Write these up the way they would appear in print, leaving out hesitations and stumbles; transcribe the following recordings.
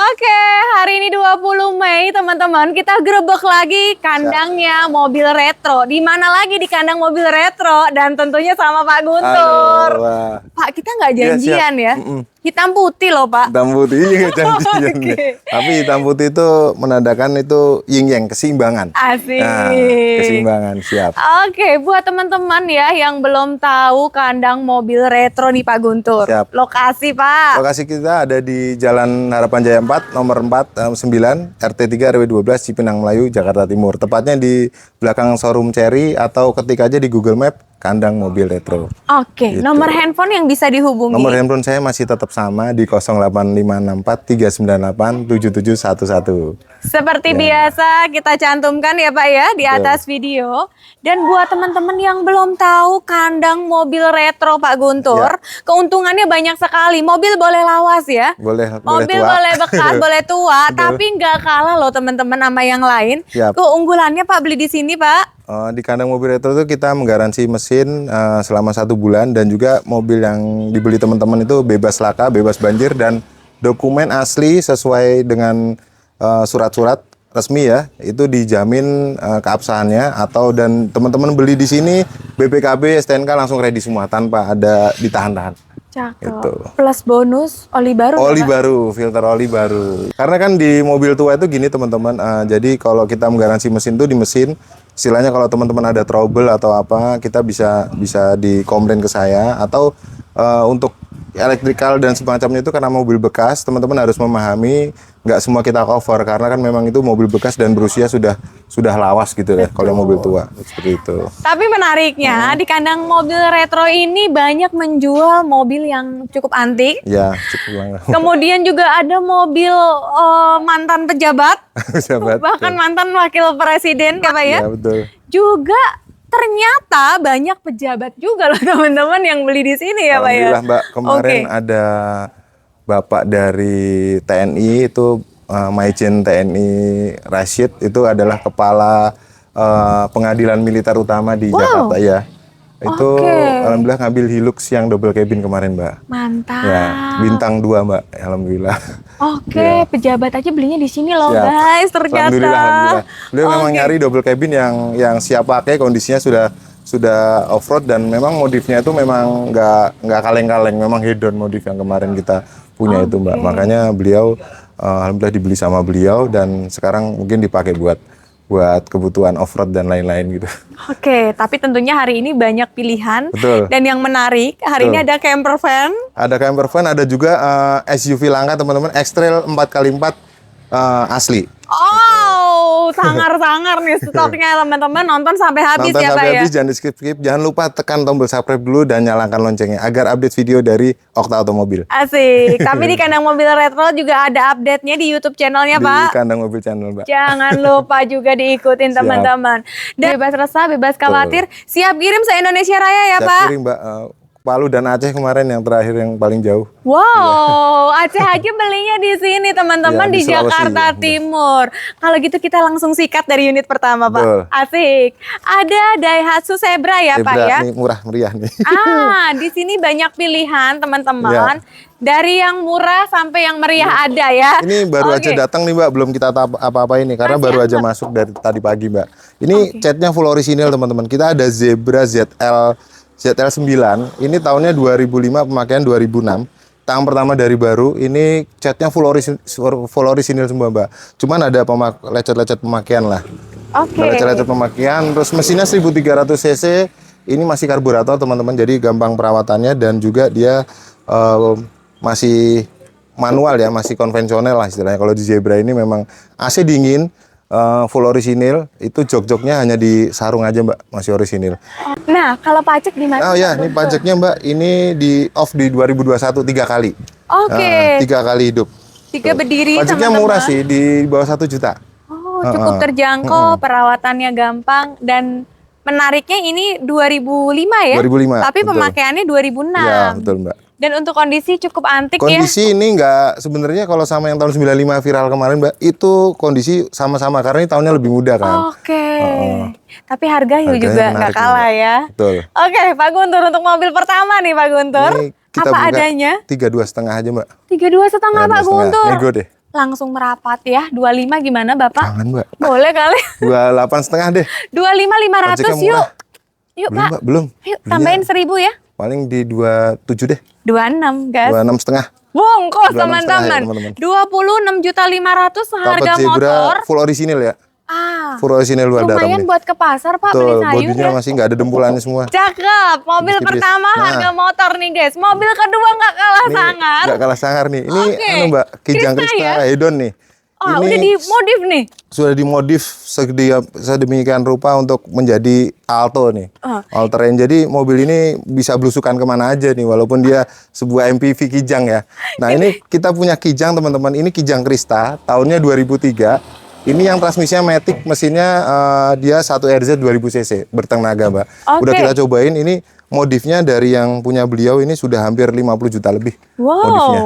Oke, hari ini 20 Mei teman-teman, kita grebek lagi kandangnya mobil retro. Di mana lagi di kandang mobil retro dan tentunya sama Pak Guntur. Halo, Pak, kita nggak janjian ya? Hitam putih loh Pak. hitam putih nggak janjian. Oke. Tapi hitam putih itu menandakan itu yin yang keseimbangan. Asik. Nah, keseimbangan, siap. Oke, buat teman-teman ya yang belum tahu kandang mobil retro nih Pak Guntur. Siap. Lokasi Pak. Lokasi kita ada di Jalan Harapan Jaya 4, nomor 9, RT 3 RW 12, Cipinang Melayu, Jakarta Timur. Tepatnya di belakang showroom Cherry atau ketik aja di Google Map, kandang mobil retro. Oke, Gitu. nomor handphone yang bisa dihubungi. Nomor handphone saya masih tetap sama di 08564 398 7711. Seperti biasa kita cantumkan ya Pak ya di atas video. Dan buat teman-teman yang belum tahu kandang mobil retro Pak Guntur, keuntungannya banyak sekali. Mobil boleh lawas ya. Boleh Mobil tua. boleh bekas, boleh tua, Betul. tapi nggak kalah loh teman-teman sama yang lain. Siap. Keunggulannya Pak beli di sini Pak. Di kandang mobil retro itu kita menggaransi mesin selama 1 bulan dan juga mobil yang dibeli teman-teman itu bebas laka, bebas banjir dan dokumen asli sesuai dengan surat-surat resmi ya. Itu dijamin keabsahannya atau dan teman-teman beli di sini BPKB, STNK langsung ready semua tanpa ada ditahan-tahan. Cakep. Gitu. Plus bonus oli baru. Oli Pak? baru, filter oli baru. Karena kan di mobil tua itu gini teman-teman. Jadi kalau kita menggaransi mesin tuh di mesin, istilahnya kalau teman-teman ada trouble atau apa, kita bisa dikomplain ke saya. Atau untuk elektrikal dan semacamnya itu karena mobil bekas, teman-teman harus memahami nggak semua kita cover karena kan memang itu mobil bekas dan berusia sudah lawas gitu ya. Kalau mobil tua seperti itu. Tapi menariknya di kandang mobil retro ini banyak menjual mobil yang cukup antik. Ya, cukup banget. Kemudian juga ada mobil mantan pejabat, Sahabat. bahkan mantan wakil presiden ya Pak ya. Ya, betul. Juga ternyata banyak pejabat juga loh teman-teman yang beli di sini ya Pak ya. Alhamdulillah Mbak, kemarin ada Bapak dari TNI itu Maijen TNI Rashid itu adalah kepala pengadilan militer utama di Jakarta ya. Itu alhamdulillah ngambil Hilux yang double cabin kemarin Mbak. Mantap. Ya, bintang 2 Mbak, alhamdulillah. Oke, pejabat aja belinya di sini loh Siap. guys, ternyata. Alhamdulillah. Beliau memang nyari double cabin yang siap pakai, kondisinya sudah off road dan memang modifnya itu memang nggak kaleng-kaleng, memang hedon modif yang kemarin kita punya itu Mbak. Makanya beliau alhamdulillah dibeli sama beliau dan sekarang mungkin dipakai buat kebutuhan off road dan lain-lain gitu. Oke, tapi tentunya hari ini banyak pilihan. Betul. Dan yang menarik, hari ini ada camper van. Ada camper van, ada juga SUV langka teman-teman, X-Trail 4x4 asli. Oh, sangar-sangar nih stoknya teman-teman. Nonton sampai habis Nonton ya Pak sampai ya. habis, jangan di skip-skip. Jangan lupa tekan tombol subscribe dulu dan nyalakan loncengnya agar update video dari Okta Otomobil. Asik. Tapi di kandang mobil retro juga ada update-nya di YouTube channelnya Pak. Di kandang mobil channel Mbak. Jangan lupa juga diikutin teman-teman. Dan bebas resah, bebas khawatir. Siap kirim se-Indonesia Raya ya Siap Pak. kirim Mbak. Palu dan Aceh kemarin yang terakhir yang paling jauh. Wow, Aceh aja belinya di sini teman-teman Ya, di di Sulawesi, Jakarta ya. Timur. Kalau gitu kita langsung sikat dari unit pertama Pak. Betul. Asik. Ada Daihatsu Zebra ya Pak ya. Nih, murah meriah nih. Di sini banyak pilihan teman-teman. Dari yang murah sampai yang meriah ada ya. Ini baru aja datang nih Mbak, belum kita apa-apa ini karena baru aja masuk dari tadi pagi Mbak. Ini catnya full orisinil teman-teman. Kita ada Zebra ZL9, ini tahunnya 2005, pemakaian 2006. Tahun pertama dari baru, ini catnya full orisinil semua Mbak. Cuman ada lecet-lecet pemakaian lah. Lecet-lecet pemakaian, terus mesinnya 1300 cc, ini masih karburator teman-teman, jadi gampang perawatannya dan juga dia masih manual ya, masih konvensional lah istilahnya. Kalau di Zebra ini memang AC dingin, full orisinil, itu jok-joknya hanya di sarung aja Mbak, masih orisinil. Nah, kalau pajak gimana? Oh ya, ini pajaknya Mbak, ini di off di 2021 3 kali. 3 kali hidup. 3 berdiri Pajaknya teman-teman. murah sih, di bawah 1 juta. Oh, cukup terjangkau, perawatannya gampang dan menariknya ini 2005 ya. 2005, Tapi betul. pemakaiannya 2006. Ya, betul Mbak. Dan untuk kondisi cukup antik ya. Kondisi ini nggak, sebenarnya kalau sama yang tahun 95 viral kemarin Mbak, itu kondisi sama-sama karena ini tahunnya lebih muda kan. Tapi harganya Harganya juga nggak menarik, kalah Mbak. ya. Betul. Oke, Pak Guntur untuk mobil pertama nih Pak Guntur. Ini kita Apa buka adanya? 32,5 aja Mbak. 32,5 Pak 32,5. Guntur. Nego deh. langsung merapat ya. 25 gimana Bapak? Jangan Mbak. Boleh kali. 28,5 deh. 25.500 Pajaknya yuk. murah. Yuk Belum Pak. Mbak, belum. Yuk Belinya tambahin 1.000 ya. paling di 27 deh. 26 guys. 26,5. Bongkos 26,5 ya, teman-teman. teman-teman. 26.500.000 Dapat harga zebra motor. full original ya. Ah, Full original luar dalam lumayan nih. buat ke pasar Pak beli Betul, sayur bodinya ya. masih nggak ada dempulannya semua. Cakep. Mobil Tipis-tipis. pertama Nah. harga motor nih guys. Mobil kedua nggak kalah Ini sangat. nggak kalah sangar nih. Ini Oke. anu Mbak, Kijang Krista Krista ya? Hedon nih. Oh, ini udah dimodif nih. sudah dimodif sedemikian rupa untuk menjadi Alto nih. All terrain. Jadi mobil ini bisa belusukan kemana aja nih, walaupun dia sebuah MPV Kijang ya. Nah ini kita punya Kijang teman-teman. Ini Kijang Krista, tahunnya 2003. Ini yang transmisinya matic, mesinnya dia 1RZ 2000 cc bertenaga Mbak. Oke. Udah kita cobain, ini modifnya dari yang punya beliau ini sudah hampir 50 juta lebih modifnya.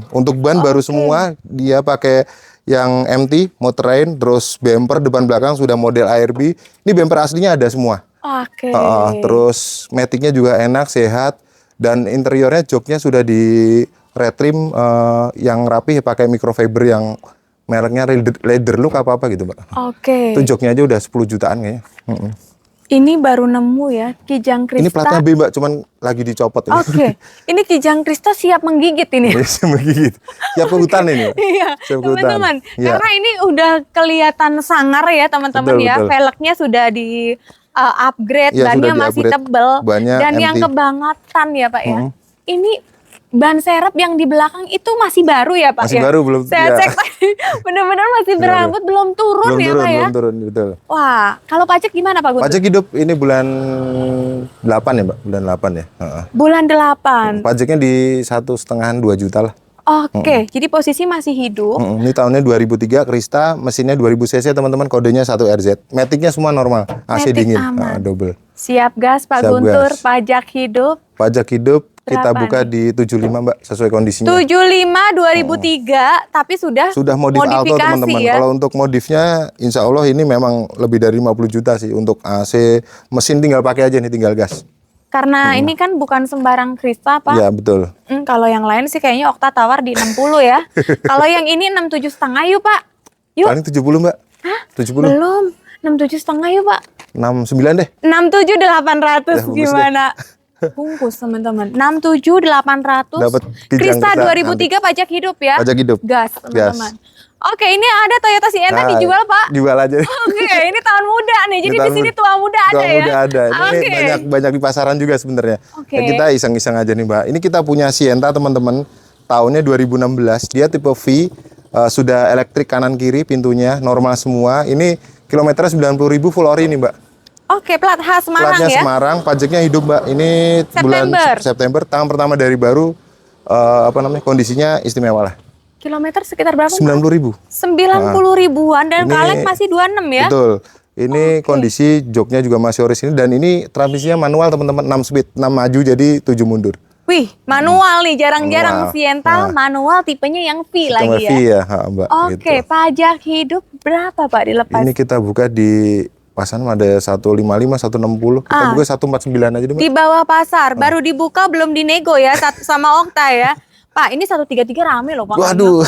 Untuk ban baru semua, dia pakai yang MT, Motorrain, terus bumper depan belakang sudah model ARB. Ini bumper aslinya ada semua. Oke. Terus maticnya juga enak, sehat, dan interiornya joknya sudah di retrim yang rapi, pakai microfiber yang mereknya leather look apa gitu Mbak. Oke. Itu joknya aja udah 10 jutaan kayaknya. Ini baru nemu ya Kijang Krista. Ini platnya B Mbak, cuman lagi dicopot. Oke. Ini Kijang Krista siap menggigit ini. Menggigit. Siap ke hutan ini Mbak. Iya, Siap ke hutan. teman-teman. Iya. Karena ini udah kelihatan sangar ya teman-teman Betul, ya. betul. Velgnya sudah di upgrade, Iya, bannya sudah masih di-upgrade. tebel. Bannya Dan yang MT. kebangetan ya Pak ya. Ini ban serep yang di belakang itu masih baru ya Pak Masih ya? baru, belum. Saya ya. cek tadi benar-benar masih berambut, belum turun ya Pak ya? Belum turun, betul. Wah, kalau pajak gimana Pak Guntur? Pajak hidup ini bulan 8 ya Mbak, bulan 8 ya. Bulan 8. Pajaknya di 1,5-2 juta lah. Oke, jadi posisi masih hidup. Ini tahunnya 2003, Krista, mesinnya 2000 cc teman-teman, kodenya 1RZ. Maticnya semua normal, AC Matic dingin, aman. double. Siap gas Pak Siap Guntur, gas. pajak hidup. Pajak hidup kita Berapa buka di 75 Mbak, sesuai kondisinya. 75 2003 tapi sudah Modif Alto modifikasi teman-teman. ya. Kalau untuk modifnya insya Allah ini memang lebih dari 50 juta sih untuk AC. Mesin tinggal pakai aja nih, tinggal gas. Karena ini kan bukan sembarang Krista Pak. Iya betul. Kalau yang lain sih kayaknya okta tawar di 60 ya. Kalau yang ini 67,5 yuk Pak. Yuk. Paling 70 Mbak. Hah? 70. Belum. 67,5 yuk Pak. 69 deh. 67.800 Ya, bagus gimana? Bungkus teman-teman. 67.800. Dapat Kijang Krista Krista 2003 pajak hidup ya. Pajak hidup. Gas teman-teman. Oke, ini ada Toyota Sienna Nah, dijual Pak. Jual aja. Oke, ini tahun muda nih. Jadi Ini di tahun sini muda. tua muda ada Tua ya. muda ada. Ini Oke. banyak di pasaran juga sebenarnya. Oke. Ya, kita iseng-iseng aja nih Mbak. Ini kita punya Sienta teman-teman. Tahunnya 2016. Dia tipe V. Sudah elektrik kanan kiri pintunya. Normal semua. Ini kilometernya 90.000 full ori nih Mbak. Oke, plat khas Semarang Platnya ya. Semarang. Pajaknya hidup Mbak. Ini bulan September. Tahun pertama dari baru. Kondisinya istimewa lah. Kilometer sekitar berapa? 90.000. 90 ribuan dan Ini- kaleng masih 26 ya. Betul. Ini kondisi joknya juga masih orisinil dan ini transmisinya manual teman-teman, 6 speed, 6 maju jadi 7 mundur. Wih, manual nih, jarang-jarang Manual. Sienta manual tipenya yang V Sistem lagi V ya. ya, Mbak. Oke, gitu. pajak hidup berapa Pak dilepas? Ini kita buka di pasaran ada 155, 160. Kita buka 149 aja deh, Mbak. Di bawah pasar, baru dibuka belum dinego ya sama Okta ya. Pak, ini 133 rame loh Pak. Waduh.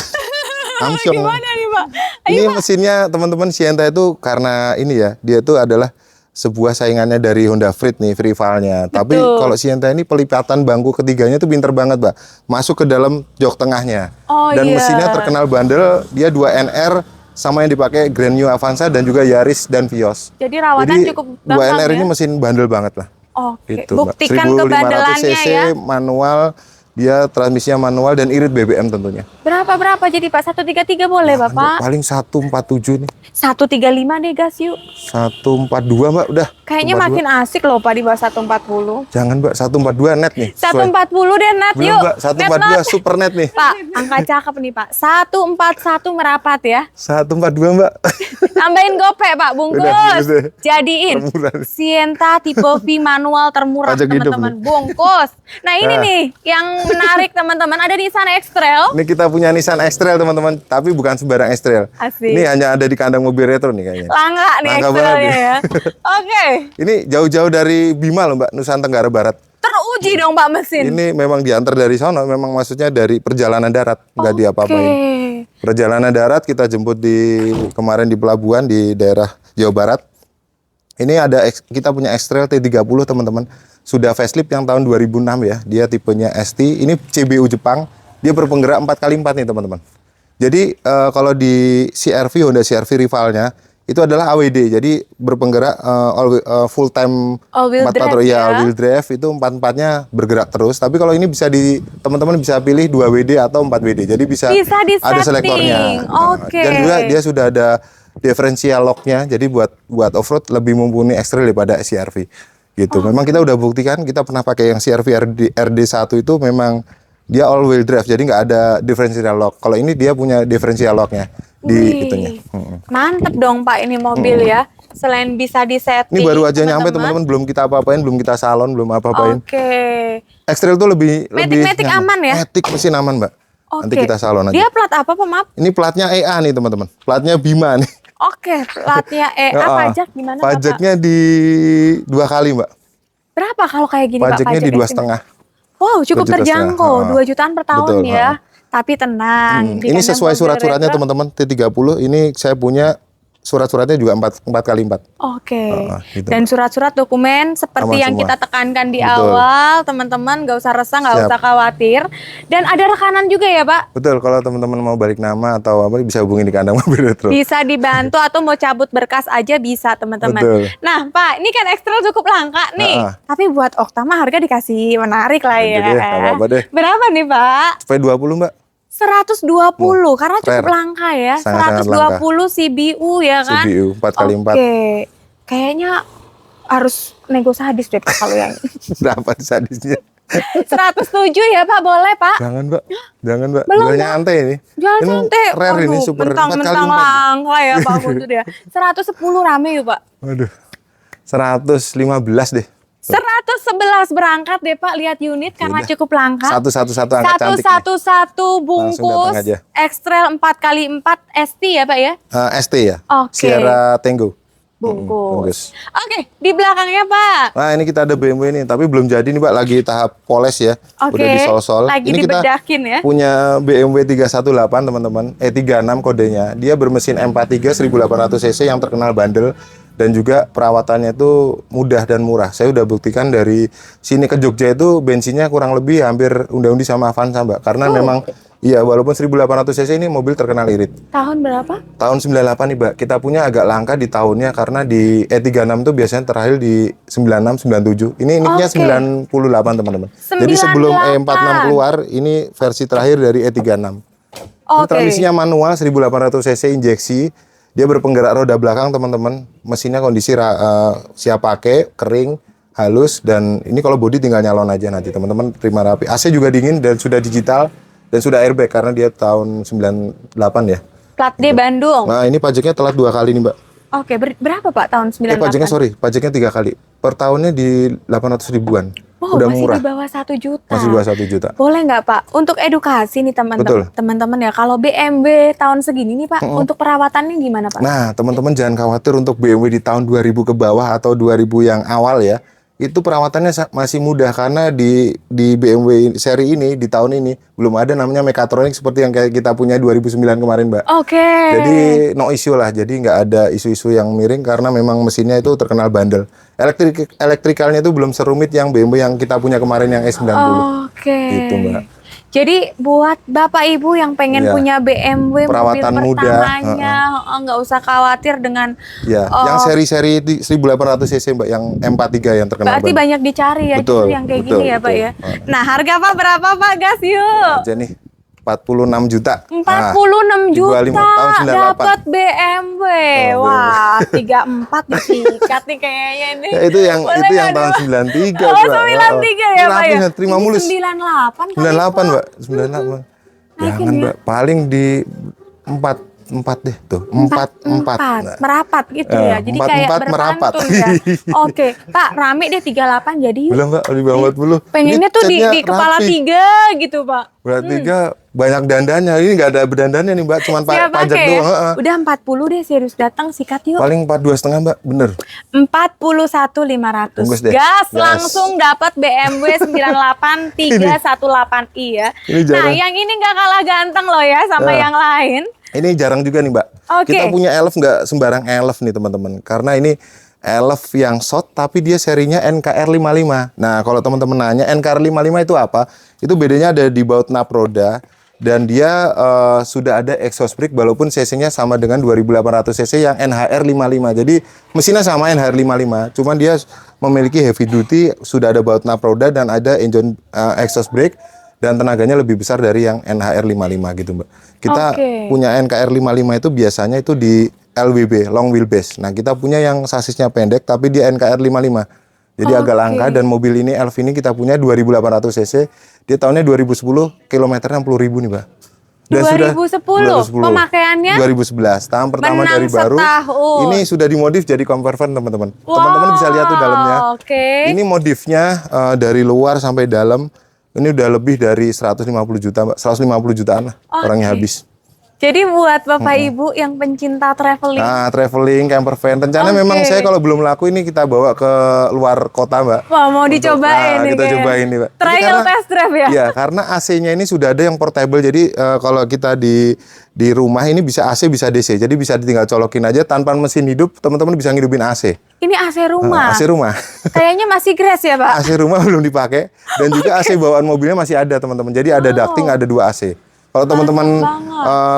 Amsyong. Gimana nih Pak? Ini mesinnya teman-teman Sienta itu karena ini ya, dia itu adalah sebuah saingannya dari Honda Freed nih, rivalnya. Tapi kalau Sienta ini pelipatan bangku ketiganya tuh pinter banget, Mbak. Masuk ke dalam jok tengahnya. Oh, dan iya. mesinnya terkenal bandel, dia 2NR sama yang dipakai Grand New Avanza dan juga Yaris dan Vios. Jadi rawatan Jadi cukup 2NR gampang ini ya. mesin bandel banget lah. Oke, Gitu, Mbak. buktikan 1500 kebandelannya cc, ya. manual, dia transmisinya manual dan irit BBM tentunya. Berapa jadi Pak? 133 boleh Bapak? Paling 147 nih. 135 deh gas yuk. 142 Mbak, udah. Kayaknya 142. makin asik loh Pak di bawah 140. Jangan Mbak, 142 net nih. 140 deh net Belum yuk. Mbak, 142 Net. super net nih. Pak, angka cakep nih Pak. 141 merapat ya. 142 Mbak. Tambahin gopek Pak, bungkus. Udah. Jadiin Termurah. Sienta tipe V manual termurah Pajak hidup teman-teman. Bungkus. Nah ini Nah. nih yang menarik teman-teman. Ada Nissan X-Trail. Ini kita punya Nissan X-Trail teman-teman, tapi bukan sembarang X-Trail. Asik. Ini hanya ada di kandang mobil retro nih kayaknya. Langka nih Langka X-Trailnya banget ya. Oke. Ini jauh-jauh dari Bima loh Mbak, Nusa Tenggara Barat. Teruji dong Pak mesin. Ini memang diantar dari sono, memang maksudnya dari perjalanan darat, nggak diapa-apain. Perjalanan darat kita jemput kemarin di pelabuhan di daerah Jawa Barat. Ini kita punya X-Trail T30 teman-teman. Sudah facelift yang tahun 2006 ya. Dia tipenya ST. Ini CBU Jepang. Dia berpenggerak 4x4 nih teman-teman. Jadi kalau di CR-V, Honda CR-V rivalnya itu adalah AWD, jadi berpenggerak full time All-wheel drive ya. All wheel drive itu 4-4-nya bergerak terus. Tapi kalau ini bisa teman-teman bisa pilih 2 WD atau 4 WD. Jadi bisa ada selektornya. Oke. Dan juga dia sudah ada differential lock-nya. Jadi buat off-road lebih mumpuni X-Trail daripada CR-V. Gitu. Memang kita udah buktikan, kita pernah pakai yang CR-V RD1 itu memang dia all wheel drive, jadi nggak ada differential lock. Kalau ini dia punya differential locknya di itunya. Mantep dong Pak ini mobil ya. Selain bisa disetting. Ini baru aja nyampe teman-teman, belum kita apa-apain, belum kita salon, belum apa-apain. Oke. X-Trail tuh lebih Matic aman ya? Matic mesin aman, Mbak. Nanti kita salon aja. Dia plat apa Pak, maaf? Ini platnya EA nih teman-teman. Platnya Bima nih. Oke, platnya EA. Pajak gimana Pak? Pajaknya di 2 kali, Mbak. Berapa kalau kayak gini Pak? Pajaknya di 2,5. Wow, cukup terjangkau. 2 jutaan per tahun. Betul, ya. Tapi tenang. Ini sesuai surat-suratnya teman-teman. T30 ini saya punya surat-suratnya juga 4x4. Oke. Gitu. Dan surat-surat dokumen seperti yang kita tekankan di Betul. awal, teman-teman nggak usah resah, nggak usah khawatir. Dan ada rekanan juga ya, Pak? Betul. Kalau teman-teman mau balik nama atau apa bisa hubungi di kandang mobil retro. Bisa dibantu atau mau cabut berkas aja bisa, teman-teman. Nah, Pak, ini kan X-Trail cukup langka nih. Tapi buat Okta mah harga dikasih menarik lah ya. Deh, apa-apa deh. Berapa nih, Pak? Sampai 20, Mbak. 120 karena cukup langka ya. Sangat 120 CBU ya kan? CBU 4x4. Oke. Kayaknya harus nego sadis deh Pak kalau yang Berapa sadisnya? 107 ya Pak, boleh Pak? Jangan Mbak, jangan Mbak. Belum, Jualnya santai ini. Jual santai. Rare ini super. Mentang-mentang langka ya Pak Guntur ya. 110 rame yuk Pak. Waduh. 115 deh. 111 berangkat deh Pak, lihat unit karena cukup langka. Satu-satu angkat cantik. Satu bungkus X-Trail 4x4 ST ya Pak ya? ST ya. Oke. Sierra Tango. Bungkus. Oke, di belakangnya Pak. Nah ini kita ada BMW ini, tapi belum jadi nih Pak, lagi tahap poles ya. Udah disol-sol. Lagi ini dibedakin ya. Punya BMW 318 teman-teman, 36 kodenya. Dia bermesin M43 1800 cc yang terkenal bandel. Dan juga perawatannya itu mudah dan murah. Saya udah buktikan dari sini ke Jogja itu bensinnya kurang lebih hampir undi-undi sama Avanza Mbak. Karena memang iya walaupun 1800 cc ini mobil terkenal irit. Tahun berapa? Tahun 98 nih Mbak. Kita punya agak langka di tahunnya karena di E36 tuh biasanya terakhir di 96, 97. Ini nicknya 98 teman-teman. Jadi sebelum E46 keluar ini versi terakhir dari E36. Ini transmisinya manual 1800 cc injeksi. Dia berpenggerak roda belakang teman-teman. Mesinnya kondisi siap pakai, kering, halus. Dan ini kalau bodi tinggal nyalon aja nanti teman-teman terima rapi. AC juga dingin dan sudah digital. Dan sudah airbag karena dia tahun 98 ya. Plat D Bandung. Nah ini pajaknya telat 2 kali nih Mbak. Oke, berapa Pak tahun 98? Pajaknya 3 kali. Per tahunnya di 800 ribuan. Oh, udah masih murah. di bawah 1 juta. Masih di bawah 1 juta. Boleh nggak Pak? Untuk edukasi nih teman-teman ya. Kalau BMW tahun segini nih Pak, untuk perawatannya gimana Pak? Nah teman-teman jangan khawatir untuk BMW di tahun 2000 ke bawah atau 2000 yang awal ya. Itu perawatannya masih mudah karena di BMW seri ini di tahun ini belum ada namanya mekatronik seperti yang kayak kita punya 2009 kemarin Mbak. Oke. Jadi no issue lah, jadi nggak ada isu-isu yang miring karena memang mesinnya itu terkenal bandel. Elektrikalnya itu belum serumit yang BMW yang kita punya kemarin yang E90. Oke. Gitu Mbak. Jadi buat Bapak Ibu yang pengen punya BMW perawatan mobil mudah, pertamanya, nggak usah khawatir dengan yang seri-seri 1800 cc Mbak, yang M43 yang terkenal. Berarti banyak dicari ya, betul, yang kayak gini ya Pak ya. Nah harga Pak berapa Pak? Gas yuk. Jadi 46 juta. 46 juta tahun 98. dapat BMW. Wah, 34 disikat nih kayaknya ini. Ya, itu yang tahun 93. Oh, 93 ya Pak ya. Terima mulus. 98 Mbak. 98. Naikin Jangan Mbak, paling di empat deh tuh, empat. Nah, merapat gitu ya. Jadi kayak merapat. berpantun ya. Oke, Pak, rame deh 38 jadi yuk. Belum Mbak, di bawah 40. Pengennya Ini tuh di catnya kepala rapi. 3 gitu, Pak. Berarti banyak dandannya. Ini nggak ada berdandannya nih Mbak, cuman Siap pajak pakai ya. doang. Heeh. Udah 40 deh, serius datang sikat yuk. Paling 42,5 Mbak, bener. 41.500. Bungkus deh. Gas, Gas. langsung dapat BMW 98318i ya. Ini Nah, jarang. yang ini nggak kalah ganteng loh ya sama Nah. yang lain. Ini jarang juga nih Mbak. Oke. Kita punya Elf nggak sembarang Elf nih teman-teman. Karena ini Elf yang short tapi dia serinya NKR55. Nah kalau teman-teman nanya NKR55 itu apa? Itu bedanya ada di baut nap roda. Dan dia sudah ada exhaust brake walaupun cc-nya sama dengan 2800 cc yang NHR55. Jadi mesinnya sama NHR55. Cuman dia memiliki heavy duty, sudah ada baut nap roda dan ada engine exhaust brake. Dan tenaganya lebih besar dari yang NHR55 gitu Mbak. Kita punya NKR55 itu biasanya itu di LWB, long wheelbase. Nah kita punya yang sasisnya pendek tapi dia NKR55. Jadi agak langka dan mobil ini Elf ini kita punya 2800 cc. Dia tahunnya 2010, kilometernya 60.000 nih Mbak. Dan 2010, pemakaiannya 2011, tahun pertama menang dari baru. setahun. Ini sudah dimodif jadi camper van teman-teman. Teman-teman bisa lihat tuh dalamnya. Ini modifnya dari luar sampai dalam. Ini udah lebih dari 150 juta Mbak, 150 jutaan lah orangnya habis. Jadi buat Bapak Ibu yang pencinta traveling. Nah, traveling, camper van. Rencananya memang saya kalau belum laku ini kita bawa ke luar kota Mbak. Wah, mau dicobain nih. Kita cobain nih Mbak. Trial test drive ya? Iya, karena AC-nya ini sudah ada yang portable. Jadi kalau kita di rumah ini bisa AC, bisa DC. Jadi bisa tinggal colokin aja tanpa mesin hidup, teman-teman bisa ngidupin AC. Ini AC rumah. AC rumah. Kayaknya masih grass ya, Pak? AC rumah belum dipakai dan juga AC bawaan mobilnya masih ada, teman-teman. Jadi ada ducting, ada 2 AC. Kalau teman-teman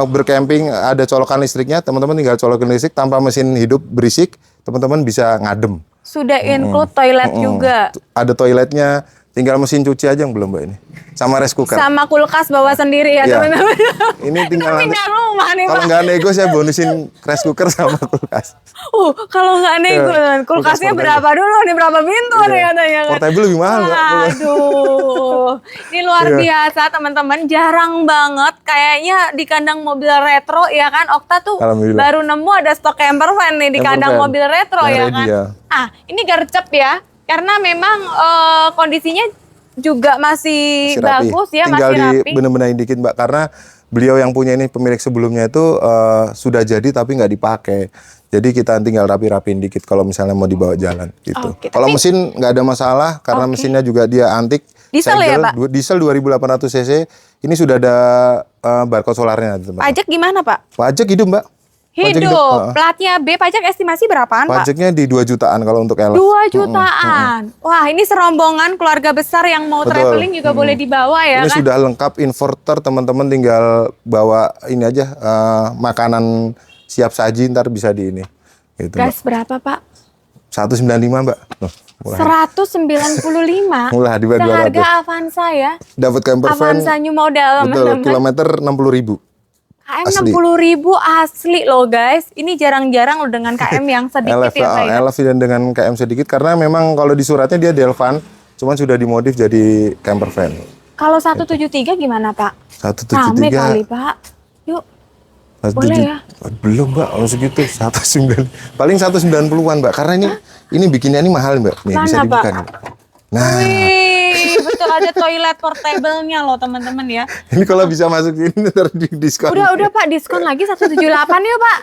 bercamping ada colokan listriknya, teman-teman tinggal colokin listrik tanpa mesin hidup berisik, teman-teman bisa ngadem. Sudah include toilet juga. Ada toiletnya, tinggal mesin cuci aja yang belum Mbak ini. Sama rice cooker. Sama kulkas bawa sendiri ya, Iya. teman-teman. Ini tinggal nanti, Pindah rumah nih, kalau Pak. nggak nego saya bonusin rice cooker sama kulkas. Kalau nggak nego, kulkasnya portable. berapa dulu nih? Berapa pintu nih katanya kan? Portable lebih mahal Mbak. Aduh, ini luar biasa teman-teman. Jarang banget kayaknya di kandang mobil retro ya kan. Okta tuh Alhamdulillah. baru nemu ada stok camper van nih di Camper kandang van. mobil retro Yang ya ready, kan. ya. Ini gercep ya. Karena memang kondisinya juga masih rapi. bagus ya, Tinggal masih rapi. bener-benerin dikit Mbak, karena beliau yang punya ini pemilik sebelumnya itu sudah jadi tapi nggak dipakai. Jadi kita tinggal rapi-rapiin dikit kalau misalnya mau dibawa jalan gitu. Oke, Kalau tapi- mesin nggak ada masalah karena mesinnya juga dia antik. Diesel ya, Pak? Diesel 2800 cc. Ini sudah ada barcode solarnya teman-teman. Pajak gimana Pak? Pajak hidup Mbak. Pajak Hidup. Platnya B, pajak estimasi berapaan Pak? Pajaknya di 2 jutaan kalau untuk Elf. 2 jutaan. Wah, ini serombongan keluarga besar yang mau Betul. traveling juga boleh dibawa ya Ini kan? sudah lengkap inverter, teman-teman tinggal bawa ini aja makanan siap saji ntar bisa di ini. Gitu, Gas berapa Pak? 195 Mbak. Loh, murah. 195. Murah di bawah 200. Seharga Avanza ya. Dapat camper van. Avanza new model Betul, teman-teman. kilometer 60.000. KM asli. 60.000 asli loh guys. Ini jarang-jarang loh dengan KM yang sedikit ya Pak ya. LF dan dengan KM sedikit karena memang kalau di suratnya dia Delvan, cuman sudah dimodif jadi camper van. Kalau 173 gimana Pak? 173. Rame kali Pak. Yuk. Boleh ya? Belum Mbak, kalau segitu 19. Paling 190-an Mbak, karena ini bikinnya ini mahal Mbak. Nih Mana, bisa dibuka Pak? nih. Nah, Wih, betul ada toilet portable-nya loh teman-teman ya. ini kalau bisa masuk sini ntar di diskon. Udah Pak, diskon lagi 178 yuk Pak.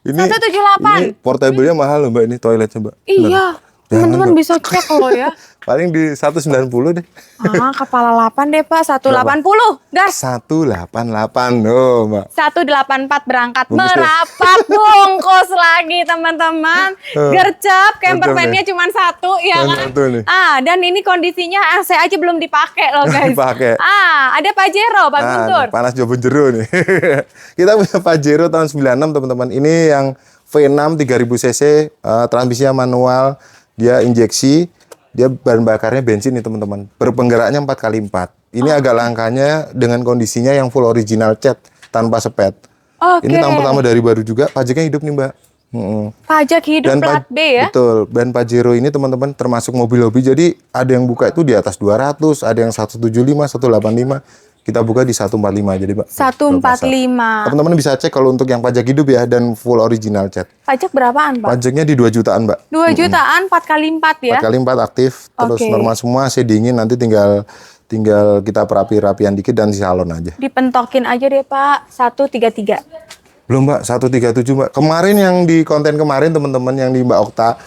Ini 178. portable-nya mahal loh Mbak, ini toiletnya Mbak. Iya, teman-teman bisa cek loh ya. Paling di 190 deh. Kepala 8 deh Pak, 180. Gas. 188 loh Mbak. 184 berangkat. Bungkus deh. Merapat bungkus lagi teman-teman. Gercep, camper Gercep van-nya cuma 1 ya Cuma kan. 1 nih. Dan ini kondisinya AC aja belum dipakai loh guys. Dipakai. Ada Pajero, Pak Guntur. Panas jauh jero nih. Kita punya Pajero tahun 96 teman-teman. Ini yang V6 3000 cc, transmisinya manual, dia injeksi, dia bahan bakarnya bensin nih teman-teman. Berpenggeraknya 4x4. Ini agak langkanya dengan kondisinya yang full original cat tanpa sepet. Oke. Ini tahun pertama dari baru juga, pajaknya hidup nih Mbak. Pajak hidup plat B ya. Betul. Dan Pajero ini teman-teman termasuk mobil hobi. Jadi ada yang buka itu di atas 200, ada yang 175, 185. kita buka di 145 jadi Mbak. 145. Teman-teman bisa cek kalau untuk yang pajak hidup ya dan full original cat. Pajak berapaan, Pak? Pajaknya di 2 jutaan Mbak. 2 jutaan 4 kali 4 ya? 4 kali 4 aktif, terus Oke. normal semua, AC dingin, nanti tinggal kita perapian dikit dan si salon aja. Dipentokin aja deh, Pak. 133. Belum Mbak, 137 Mbak. Kemarin yang di konten kemarin teman-teman yang di Mbak Okta,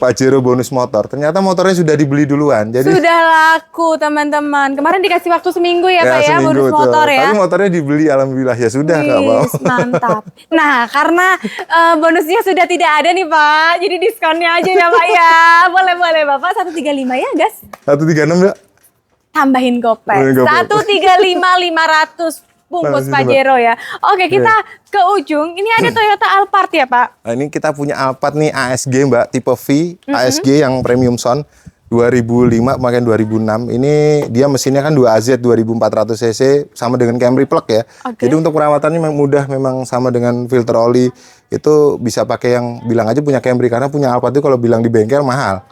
Pajero bonus motor. Ternyata motornya sudah dibeli duluan. Jadi Sudah laku, teman-teman. Kemarin dikasih waktu seminggu ya, Pak ya, seminggu bonus tuh. motor ya. Tapi motornya dibeli alhamdulillah ya sudah Kak mau. Wis, mantap. Nah, karena bonusnya sudah tidak ada nih, Pak. Jadi diskonnya aja ya, Pak ya. Boleh Bapak 135 ya, guys. 136 Mbak. Tambahin gopek. Tambahin gopek. 135 500 bungkus Makasih, Mbak. Pajero ya. Oke, kita ke ujung. Ini ada Toyota Alphard ya, Pak? Nah, ini kita punya Alphard nih ASG Mbak, tipe V, ASG yang premium sound 2005 makin 2006. Ini dia mesinnya kan 2AZ 2400 cc sama dengan Camry Plug ya. Oke. Jadi untuk perawatannya memang mudah, memang sama dengan filter oli. Itu bisa pakai yang bilang aja punya Camry karena punya Alphard itu kalau bilang di bengkel mahal.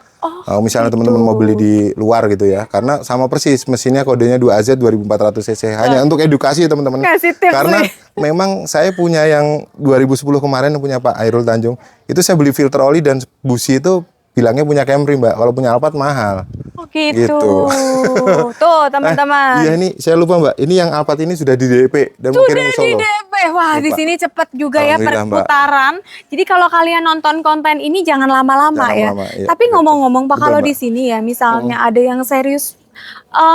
Misalnya teman-teman mau beli di luar gitu ya, karena sama persis mesinnya kodenya 2AZ 2400 cc. Hanya untuk edukasi ya teman-teman. Kasih tips Karena nih. memang saya punya yang 2010 kemarin punya Pak Airul Tanjung. Itu saya beli filter oli dan busi itu bilangnya punya Camry Mbak. Kalau punya Alphard mahal. Oh gitu. Gitu. Tuh teman-teman. Iya ini saya lupa Mbak. Ini yang Alphard ini sudah di DP dan mau kirim Sudah ke Solo. di DP. Wah di Lupa. sini cepet juga ya Alhamdulillah, Mbak. perputaran. Jadi kalau kalian nonton konten ini jangan lama-lama Jangan ya. lama, iya, Tapi betul. ngomong-ngomong Pak, Betul, kalau Mbak. di sini ya misalnya ada yang serius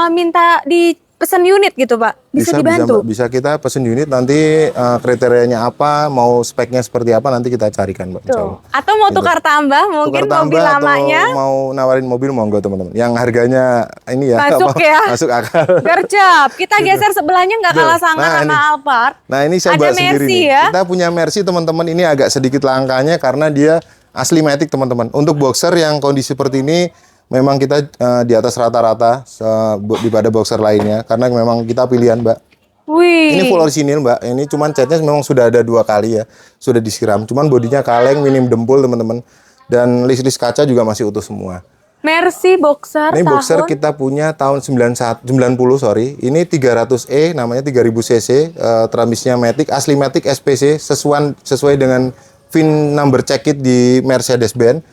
minta dipesen unit gitu Pak. Bisa dibantu? Mbak. Bisa kita pesen unit nanti kriterianya apa, mau speknya seperti apa nanti kita carikan Mbak. Insya Allah. Tuh. Atau mau Gitu. tukar tambah mungkin Tukar mobil tambah atau lamanya. mau nawarin mobil monggo teman-teman. Yang harganya ini ya Masuk ya. masuk akal. Gercep. Kita geser sebelahnya nggak kalah Betul. sangat Nah, sama ini. Alphard. Nah ini saya Ada bahas sendiri Mercy nih. ya. Kita punya Mercy teman-teman, ini agak sedikit langkanya karena dia asli matic teman-teman. Untuk boxer yang kondisi seperti ini memang kita di atas rata-rata daripada boxer lainnya karena memang kita pilihan Mbak. Wih. Ini full orisinil Mbak. Ini cuman catnya memang sudah ada 2 kali ya, sudah disiram. Cuman bodinya kaleng, minim dempul teman-teman. Dan list-list kaca juga masih utuh semua. Mercy boxer Ini boxer tahun kita punya tahun 90 sorry. Ini 300E namanya 3000 cc, tramisnya Matic, asli Matic SPC sesuai dengan VIN number check it di Mercedes-Benz.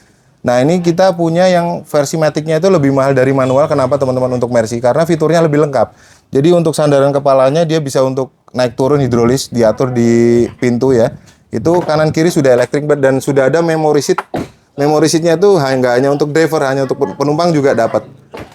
Nah, ini kita punya yang versi Matic-nya itu lebih mahal dari manual. Kenapa teman-teman untuk Mercy? Karena fiturnya lebih lengkap. Jadi untuk sandaran kepalanya dia bisa untuk naik turun hidrolis, diatur di pintu ya. Itu kanan kiri sudah elektrik dan sudah ada memory seat. Memory seat-nya tuh nggak hanya untuk driver, hanya untuk penumpang juga dapat.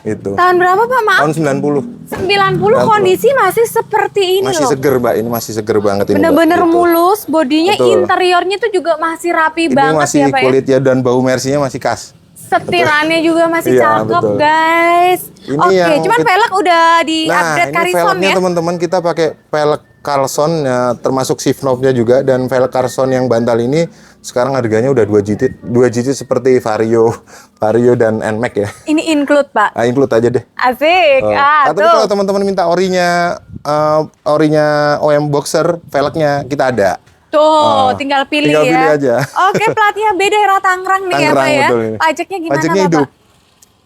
Itu. tahun berapa Pak? Maaf. Tahun 90. 90 kondisi masih seperti ini Masih loh. seger, Mbak. Ini masih seger banget ini. Mbak. Bener-bener Gitu. mulus, bodinya Betul. interiornya tuh juga masih rapi Ini banget masih ya Pak ya. kulit ya dan bau Mercy-nya masih khas. Setirannya juga masih Iya, cakep betul. guys. Ini Oke, yang cuman velg udah di upgrade ini Carison velgnya ya. teman-teman kita pakai velg Carlson ya, termasuk shift knob-nya juga dan velg Carlson yang bantal ini sekarang harganya udah 2 digit seperti Vario dan NMAX ya. Ini include Pak. Nah, include aja deh. Asik. Tapi Tuh. kalau teman-teman minta orinya OM Boxer, velgnya kita ada. Tuh, tinggal pilih tinggal ya. pilih aja. Oke, platnya beda era Tangerang nih ya Tangerang, Pak ya. betul ini. Pajaknya gimana Pajaknya Bapak? hidup.